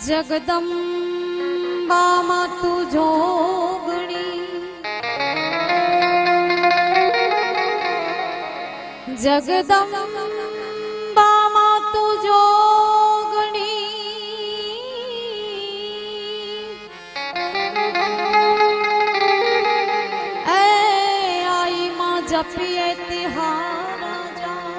જગદંબામાં તું જોગણી, જગદંબામાં તું જોગણી, એ આઈ માં જપીએ તિહારા જા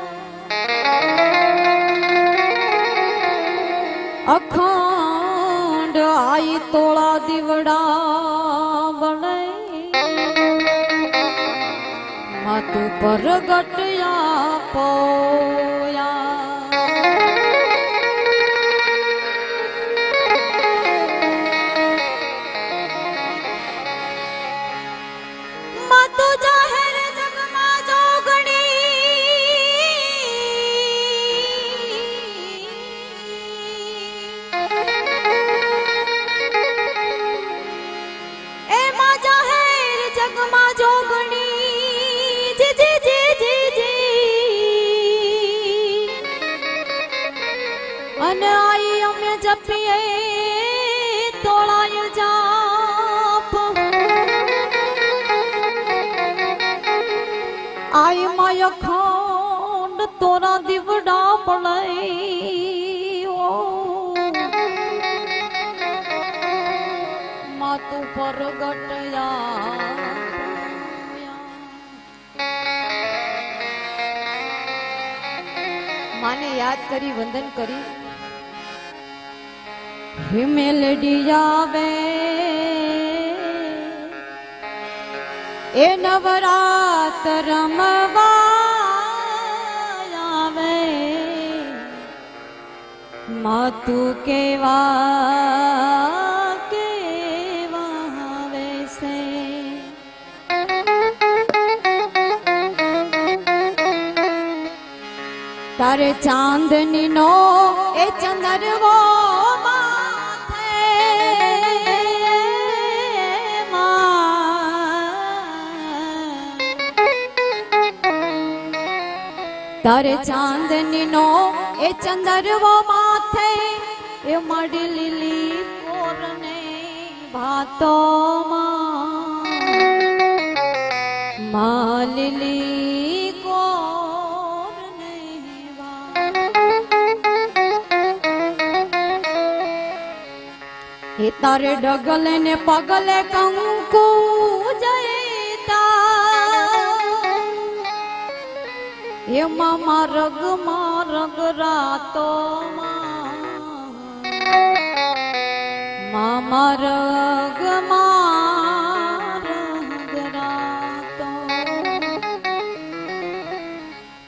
અખંડ આઈ તોળા દીવડા બને માતું પરગટયા પોયા માતું જાહેર જગમાં જોગણી, એમાં જાહેર જગમાં જોગણી, અને આઈ અમે જપીએ તોળાય જાપ, આઈ માય ખંડ તોરા દીવડા પડે માતું પરગટયા માને યાદ કરી વંદન કરી હે મેલડી આવે એ નવરાત રમવા આવે માતું કેવા કેવા આવે છે તારે ચાંદની નો એ ચંદરવો તારે ચાંદની નો એ ચંદરવો માથે એ મડી લીલી કોરને ભાતો માં લીલી કોરને એ તારે ડગલે ને પગલે કંકુ એમાં મારગ રાતો મારગ રાતો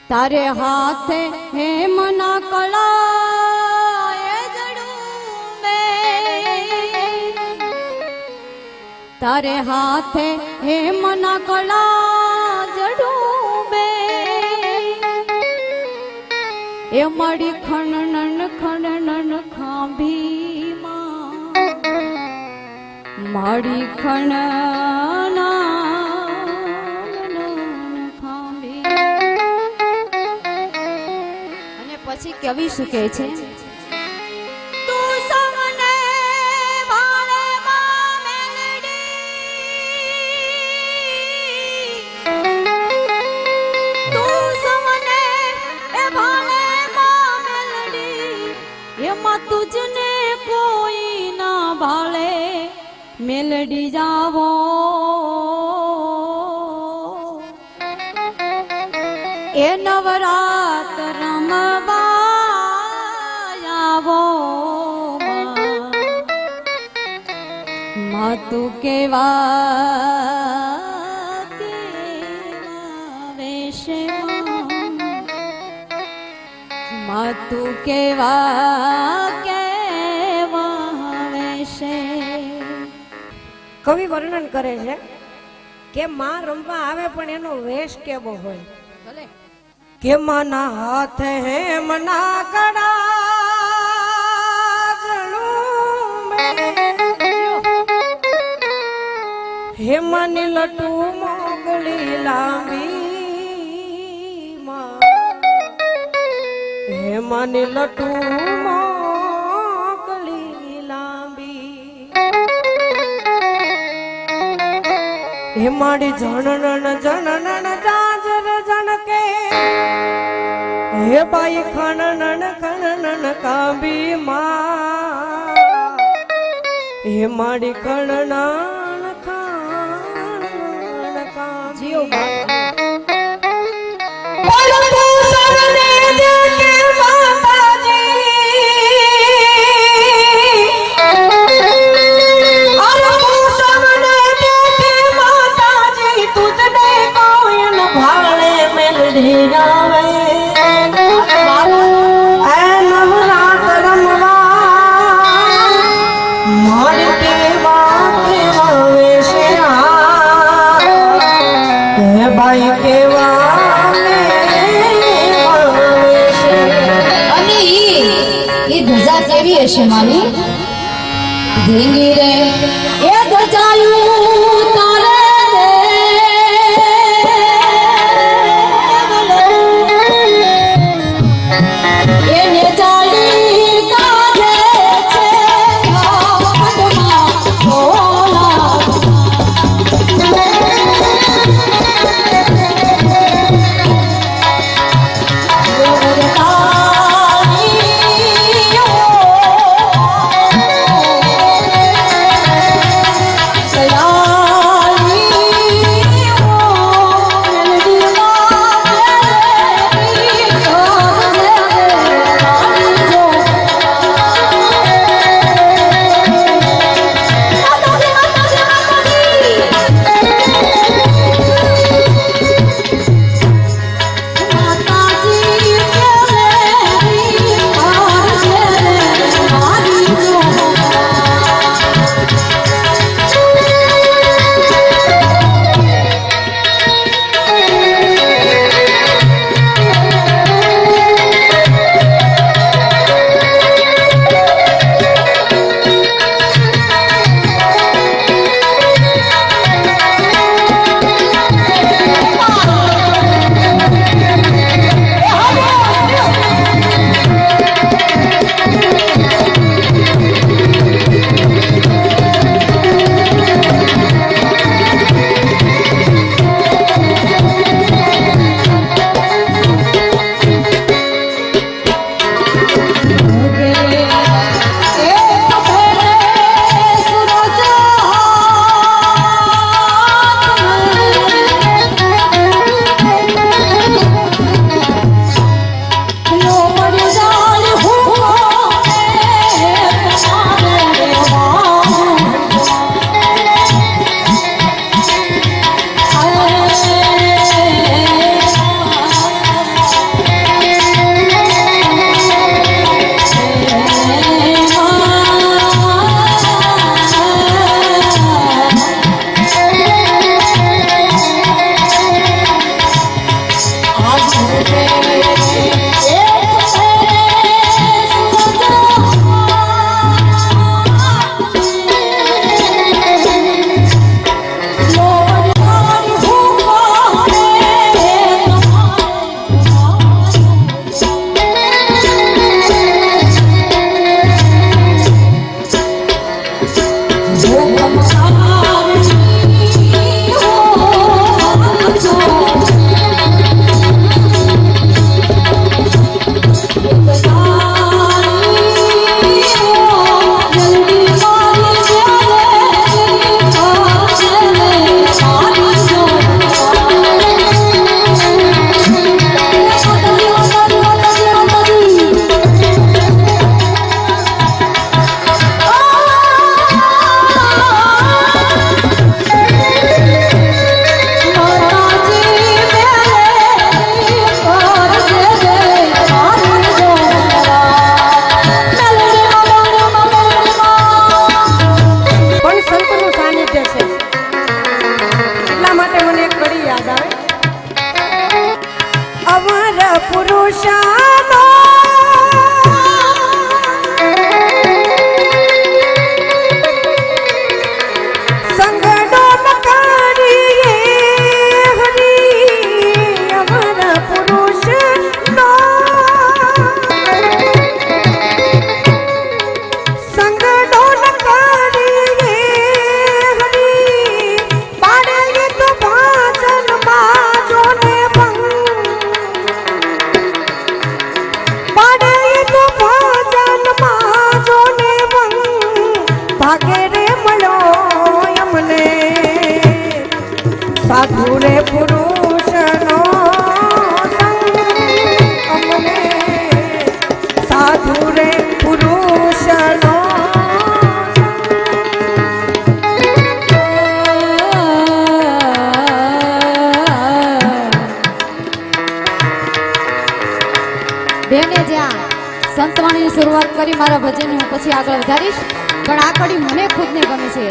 તારે હાથે હેમના કળા એ જડું બે તારે હાથે હેમના કળા જડું એ મળી ખણનન ખાંભી માડી ખણન ખાંભી અને પછી કવિ શું કહે છે તુજને કોઈ ના ભાળે મેલડી જાવો એ નવરાત રમવા આવો માતું કેવા વેશે માતું કેવા કવિ વર્ણન કરે છે કે માં રમવા આવે પણ એનો વેશ કેવો હોય કે માના હાથે હેમના કડા હેમની લટુ મોગલી લાંબી હેમની લટુ મોગલી હે માડી જણન જણન જાજર જણકે હે બાઈ ખણન ખણન કાંબી માં હે માડી ખણન ખણન કાંબી ભાઈ કેવા અને ઈ ધજા કેવી હશે મારી ધીંગી રે એ ધજાયું તારે એને ચાલી કાઢે છે ઘાટમાં ભોલા સયા સંતવાણીની શરૂઆત કરી મારા ભજન હું પછી આગળ વધારીશ, પણ આ કડી મને ખુદને ગમે છે.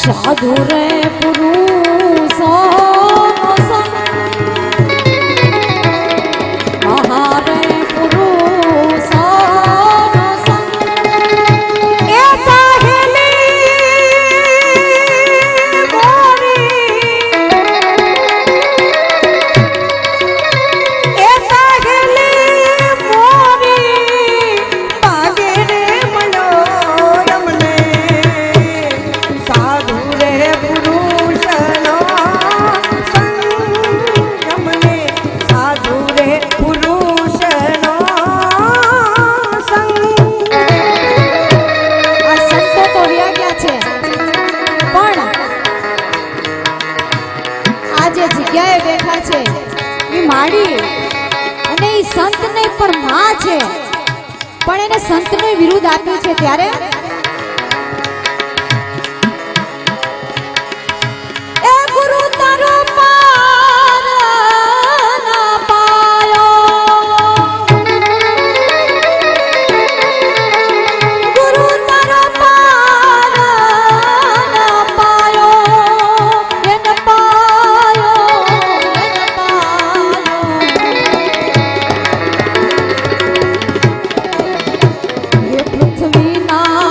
સાધુ રે પુરુષો મહારે પુરુષો એ સાહેલી મોરી એ સાહેલી મોરી ભાગે રે મળો રમને સાધુ રે પુરુષનો સંગ રમને સાધુ રે પુરુષનો સંગ. આ સંતો તો રહ્યા ગયા છે, પણ આ જે જગ્યાએ બેઠા છે એ માડી અને એ સંત નહીં પણ માં છે, પણ એને સંતનું વિરુદ્ધ આપ્યું છે. ત્યારે એ ગુરુ તારો પાર ના પાયો, ગુરુ તારો પાર ના પાયો, એને પાયો, એને પાયો. હે પૃથ્વીના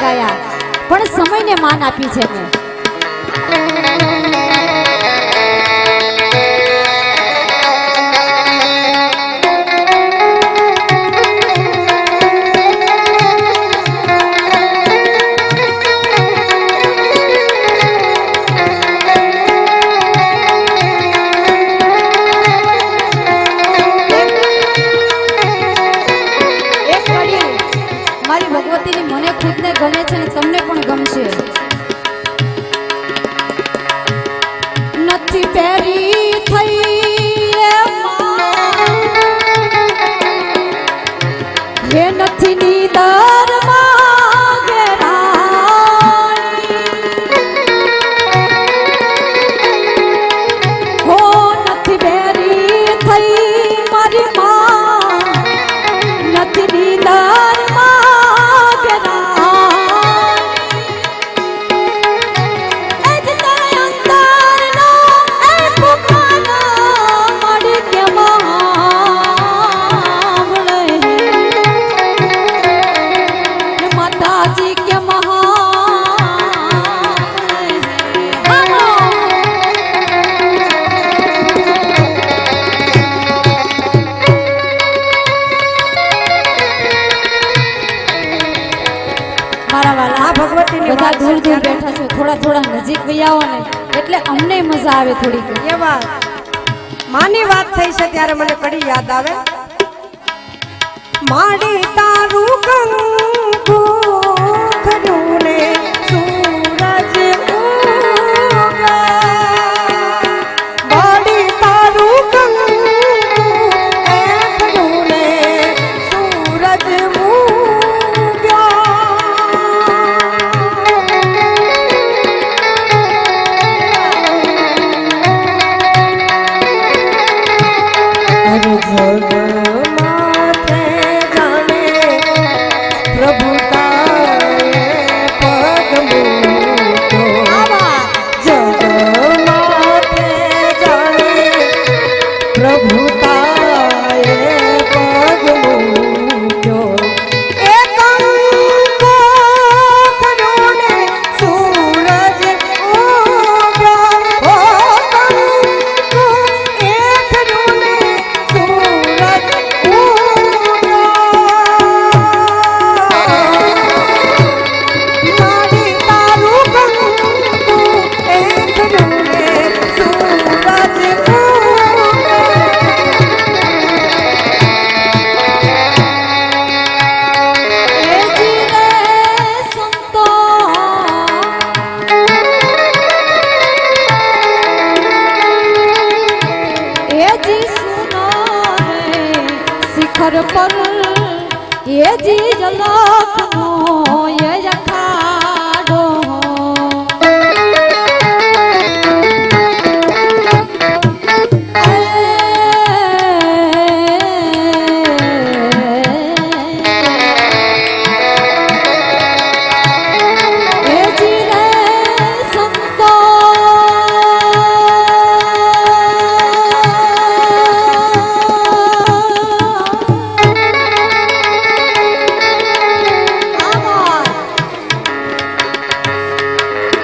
શકાયા, પણ સમયને માન આપી છે મેં. મારી ભગવતીની મને ખુદને ગમે છે ને તમને પણ ગમશે. નથી પહેરી થઈ એ નથી નીદર હો નથી પહેરી થઈ મારી માં નથી નીદર બધા દૂર દૂર બેઠા છો, થોડા થોડા નજીક વહી આવો ને એટલે અમને મજા આવે થોડીક. એ વાત માની વાત થઈ છે ત્યારે મને કડી યાદ આવે. માડી તારું કંકુ ખર્યું ને સૂરજ ઉગા, માડી તારું કંકુ ખર્યું ને સૂરજ પર એ જી જલખનો એ અખાડો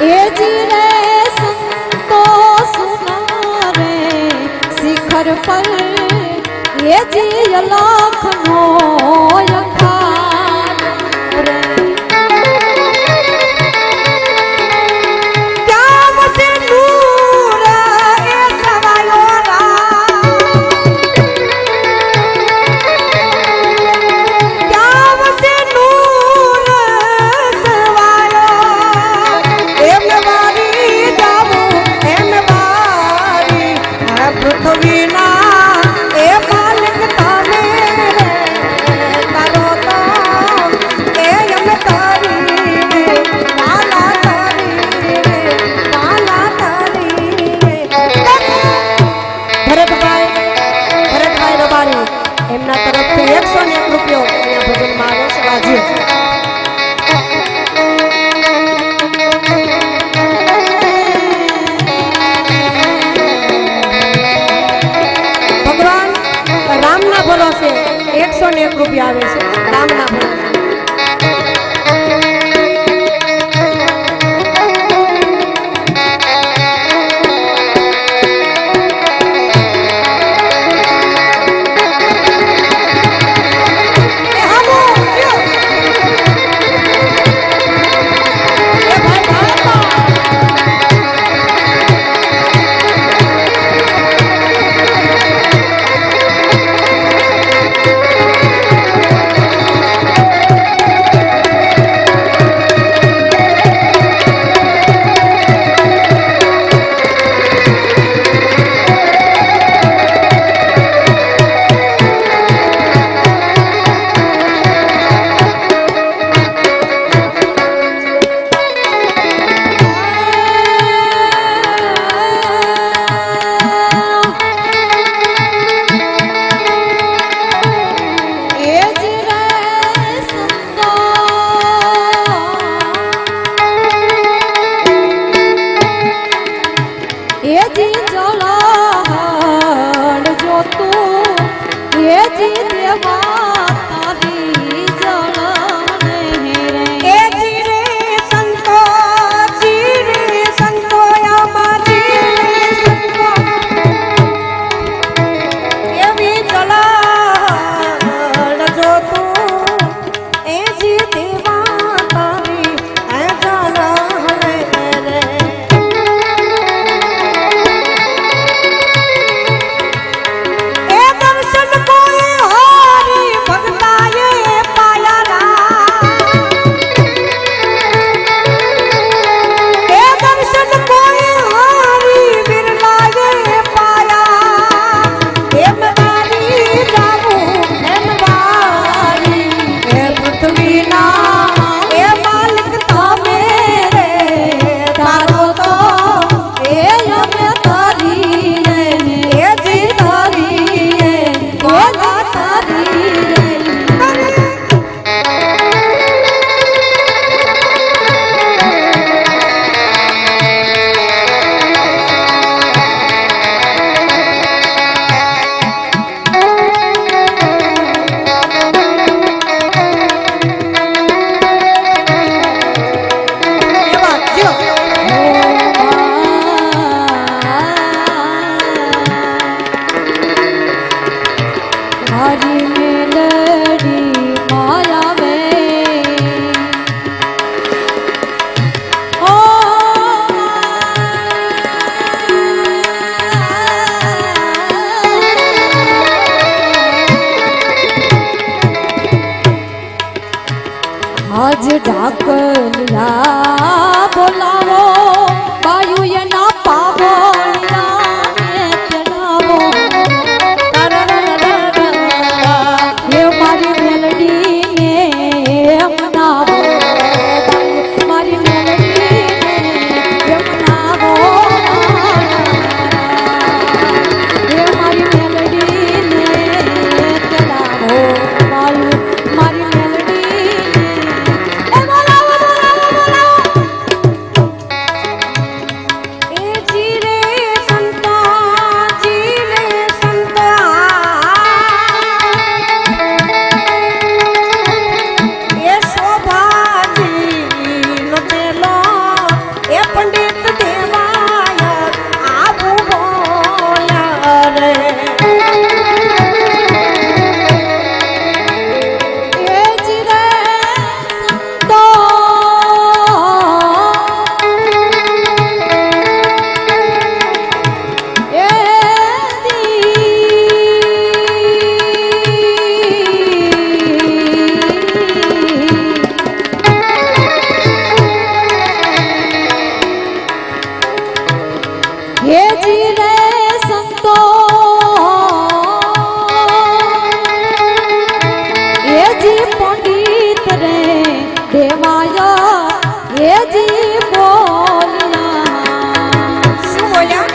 એ જી રે સંતો પર એ જી લખનો પૃથ્વીના એ માલિક તમે જી દેવા તારી જળને રે એ જીરે સંતો આમાં જીરે સંતો એવી જલાડ જો તું એ જી દેવા તારી એ જળને રે એ દર્શન કોઈ હારી ભગતાએ પાયાના એ દર્શન કોઈ હારી બિરલાએ પાયા એમ તારી જાવું એમ વારી એ પૃથ્વીના એ માલિક તમે રે તારો તો એ અમે તારી રે એ જી તારી રે ગોલા તારી રે એવા જો મારી મેલડી માયા વે ઓ આજ ઢાકલિયા બોલાવો બાયુએ ના પાવળિયા ચડાવો હે મારી મેલડીને મનાવો મારી મેલડીને મનાવો હે મારી મેલડીને ચડાવો મારી મેલડીને એ બોલાવો એ જીરે સંતો એ શોભાજી નો ચેલો એ પંડિત દેવાય આવું બોલ્યા રે એ જીરે સંતો એ હે જીરે સંતો એ જી પંડિત રે દેવાયા એ જી બોલ્યા શું બોલ્યા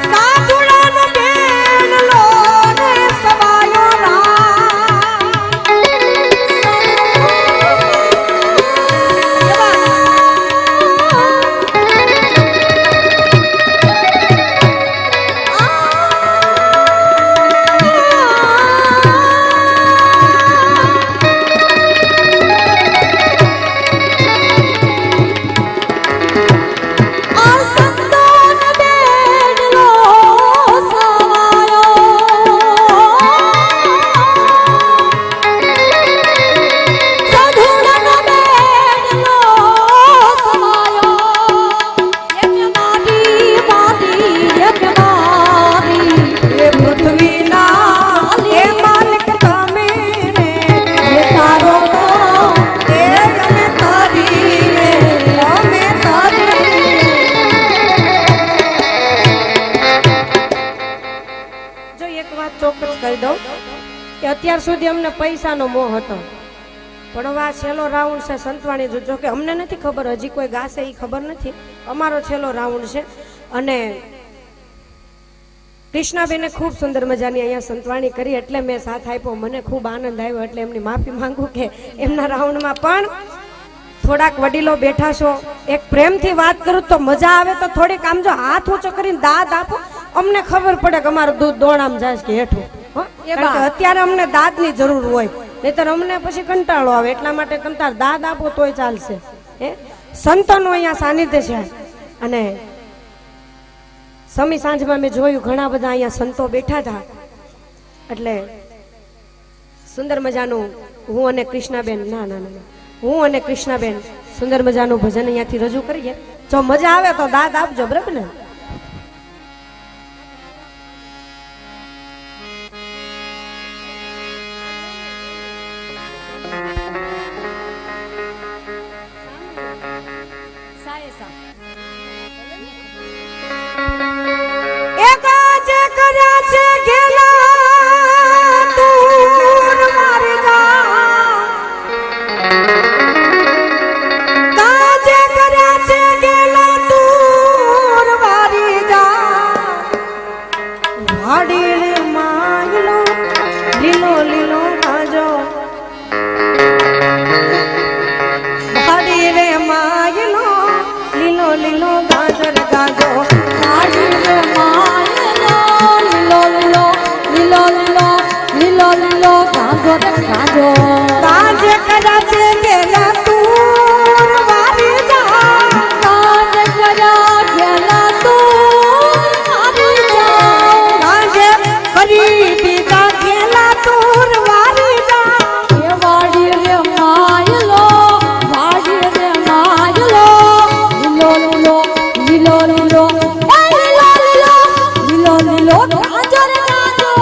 સાધુડાનો બેનલો ને સવાયો આ સંતોન બેનલો સવાયો સાધુડાનો બેનલો સવાયો એક મારી એક મારી એ પૃથ્વીના એ માલિક તમે રે એ તારો તો એ અમે તારી રે અમે તારી જો એક વાત ચોક્કસ કહી દઉં કે અત્યાર સુધી અમને પૈસાનો મોહ હતો પણ હવે આ છેલ્લો રાઉન્ડ છે સંતવાણી જોજો કે અમને નથી ખબર હજી કોઈ ગાશે એ ખબર નથી અમારો છેલ્લો રાઉન્ડ છે અને કૃષ્ણાબેને ખૂબ સુંદર મજાની અહીંયા સંતવાણી કરી એટલે મેં સાથ આપ્યો મને ખૂબ આનંદ આવ્યો એટલે એમની માફી માંગુ કે એમના રાઉન્ડમાં પણ થોડાક વડીલો બેઠા છો એક પ્રેમથી વાત કરું તો મજા આવે તો થોડીક આમ જો હાથ ઊંચો કરીને દાદ આપો અમને ખબર પડે કે અમારું દૂધ દોણામાં જાય છે કે હેઠું હો? એ કારણ કે બા. અત્યારે અમને દાદની જરૂર હોય નહીતર અમને પછી કંટાળો આવે એટલા માટે કંટાળ દાદ આપો તોય ચાલશે હે સંતોનું અહીંયા સાનિધ્ય છે અને સમી સાંજમાં મેં જોયું ઘણા બધા અહીંયા સંતો બેઠા હતા એટલે સુંદર મજાનું હું અને કૃષ્ણાબેન ના ના ના હું અને કૃષ્ણાબેન સુંદર મજાનું ભજન અહીંયાથી રજૂ કરીએ જો મજા આવે તો દાદ આપજો બરાબર ને એકાજે કર્યા છે ગેલા તું મારી કાજે કર્યા છે ગેલા તું મારી વાડી રે માયલો લીલો લીલો ગાજો વાડી રે માયલો લીલો લીલો ગાજર ગાજો વાડી રે માયલો લીલો લીલો લીલો લીલો લીલો લીલો ગાંજો રે ગાંજો કાજે કર્યા છે ગેલા તું મારી કાજે કર્યા ગેલા તું મારી જાઉં કાજે કરી દીધા ગેલા તું મારી એ વાડી રે માયલો વાડી રે માયલો લીલો લીલો લીલો લીલો એ લીલો લીલો લીલો લીલો ગાંજો રે ગાંજો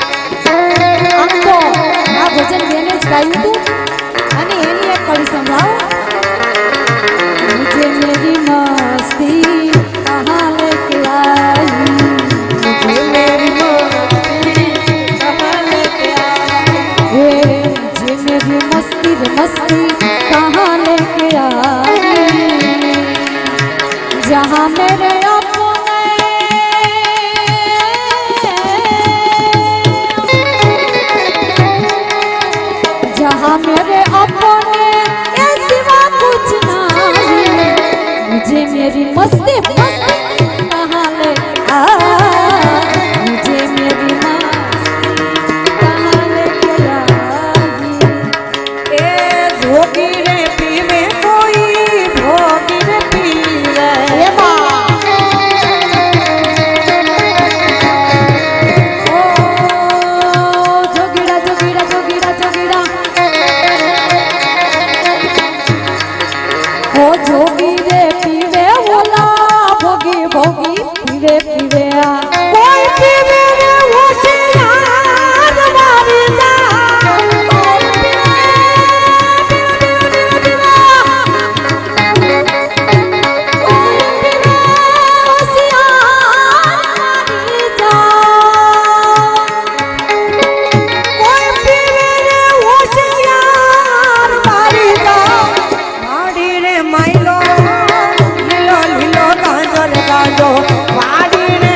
આમ તો આ ભજન બેને જ ગાયું હતું અને એની એક કડી સંભળાવો मुझे मेरी मस्ती कहाँ लेके आई मुझे मेरी मस्ती कहाँ लेके आई मुझे मेरी मस्ती रे मस्ती कहाँ लेके आई जहाँ मेरे जहाँ मेरे अपने ये सिवा कुछ नहीं मुझे मेरी मस्ती मस्ती कहाँ ले मुझे मेरी मस्ती कहाँ लेके आई ए जोगी रे पीवे कोई भोगी रे पीवे ए माँ ओ जोगीड़ा जोगीड़ा जोगीड़ा जोगीड़ा ओ जोगी रे पीवे बोला भोगी भोगी पीवे पीवे कोई पीवे रे होशियार मारी जा कोई पीवे कोई पीवे होशियार मारी जा कोई पीवे रे होशियार मारी जा वाडी रे माइलो लीलो लीलो गाजर गाजो वाडी रे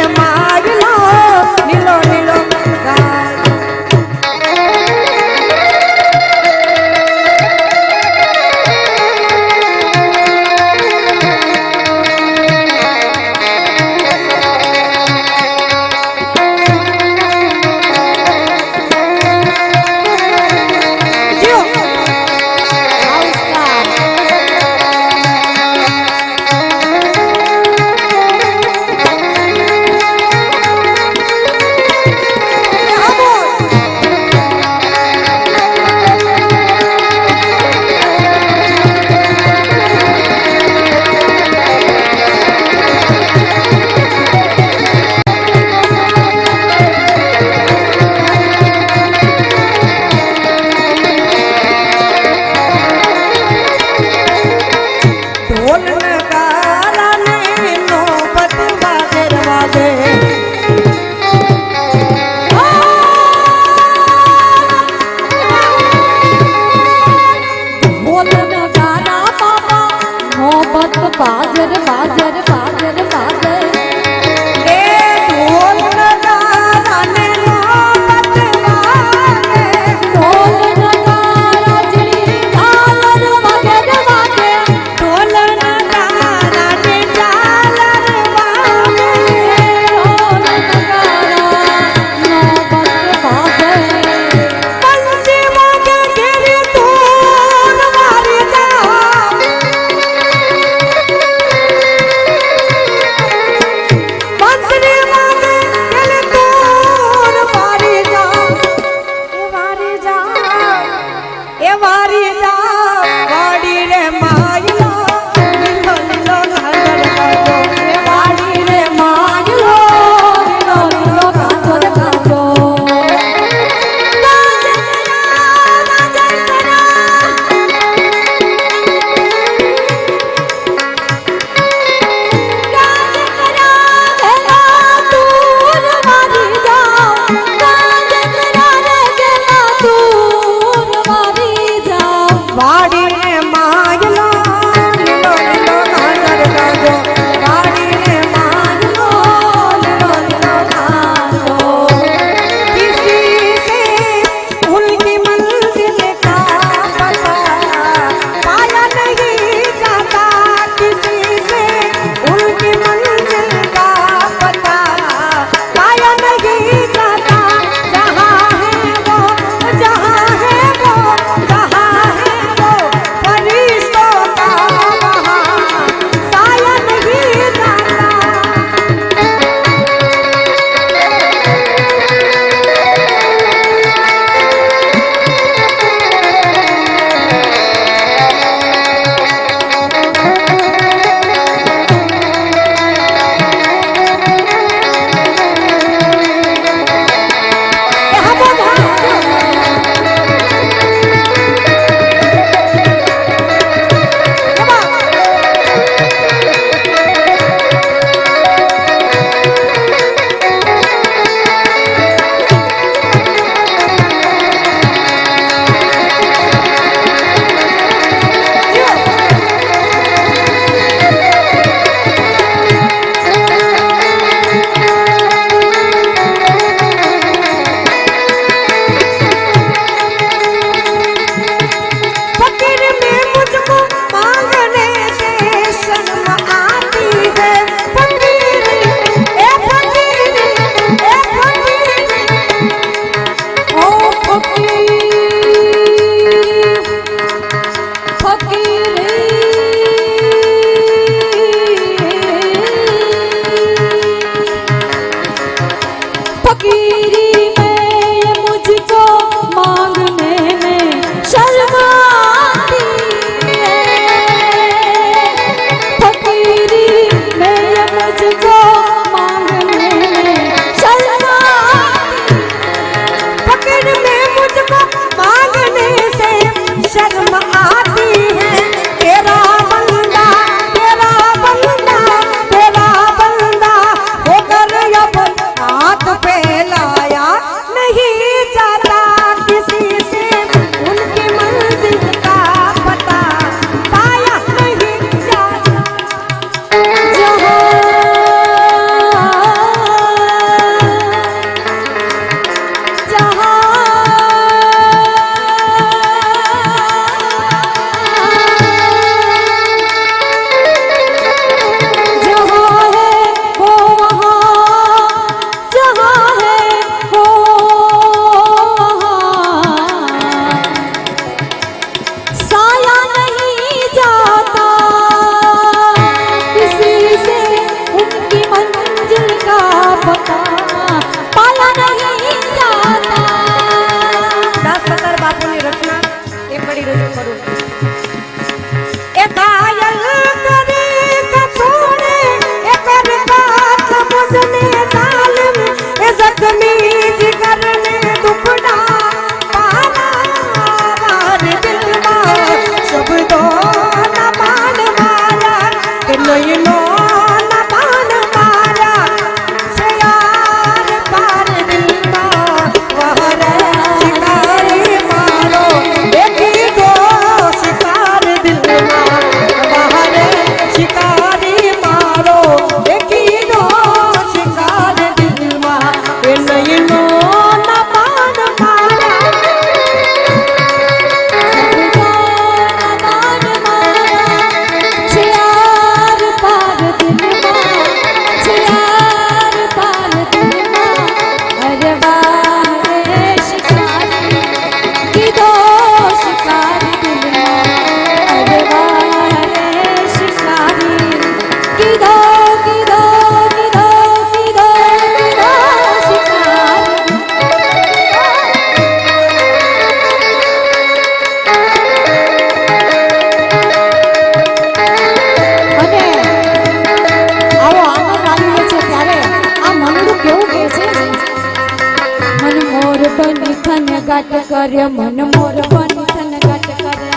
ગાટ કરે મન મોર બની તન ગાટ કરે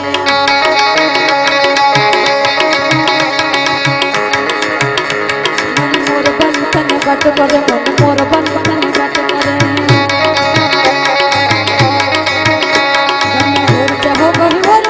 મન મોર બની તન ગાટ કરે મન મોર બની તન ગાટ કરે ગમે હોર જહો ગહી હોર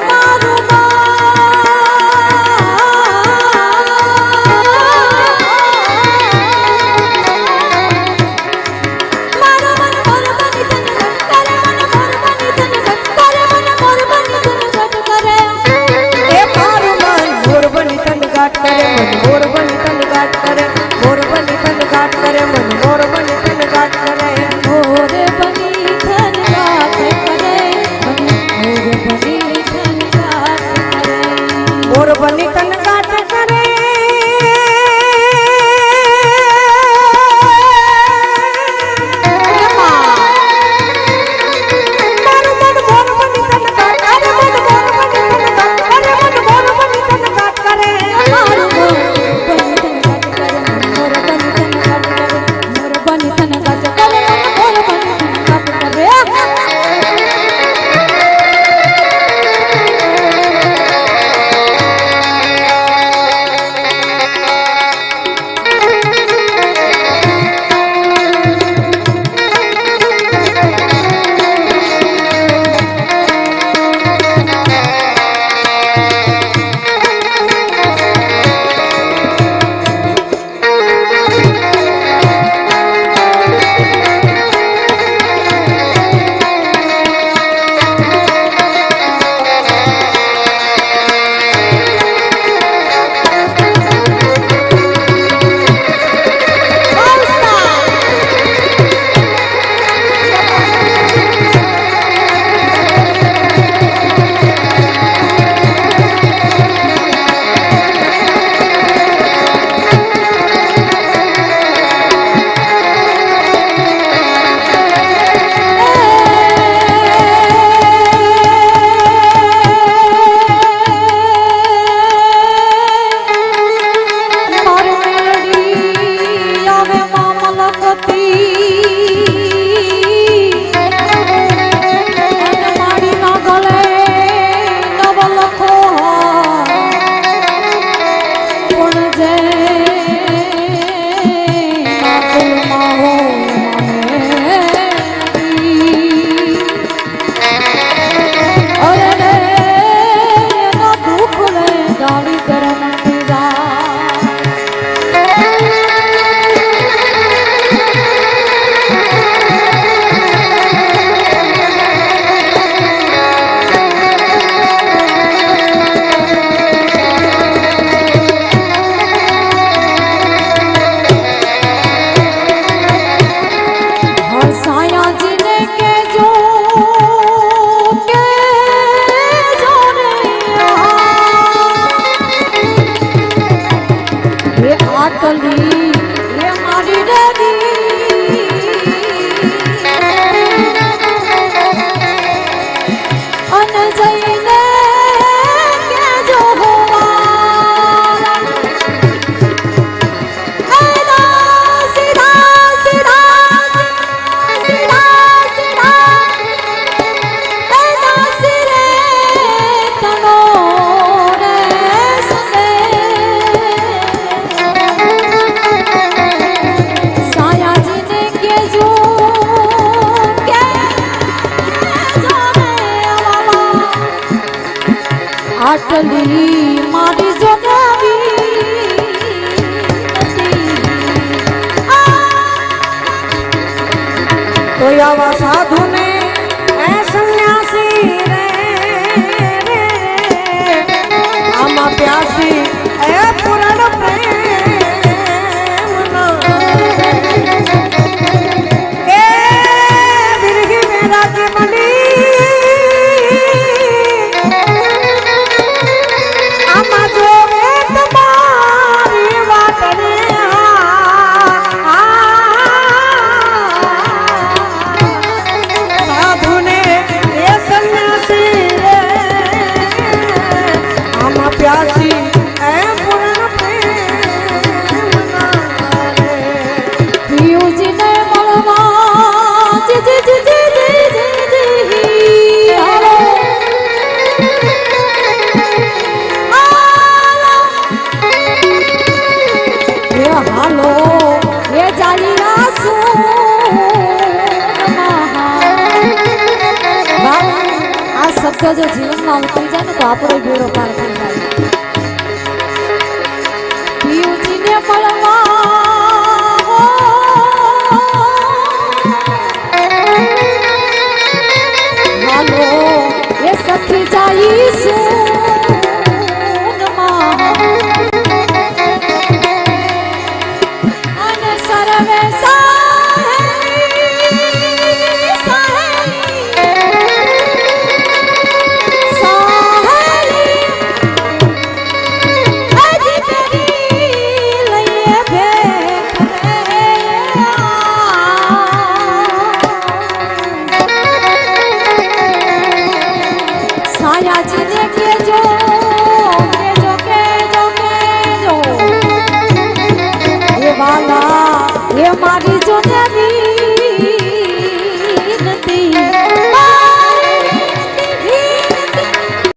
મારું આટલી મારી જોગાવી તો આવા સાધુ ને એ સંન્યાસી રે આમાં પ્યાસી એ પૂરણ પ્રેમ એ બિરહી મેરા જીવની ધજા જો જીવનમાં ઉતરી જાય ને તો આપણો બેડો પાર થઈ જાય. પિયુજીને મળવા હાલો એ સખી જઈશું અને સર્વે સા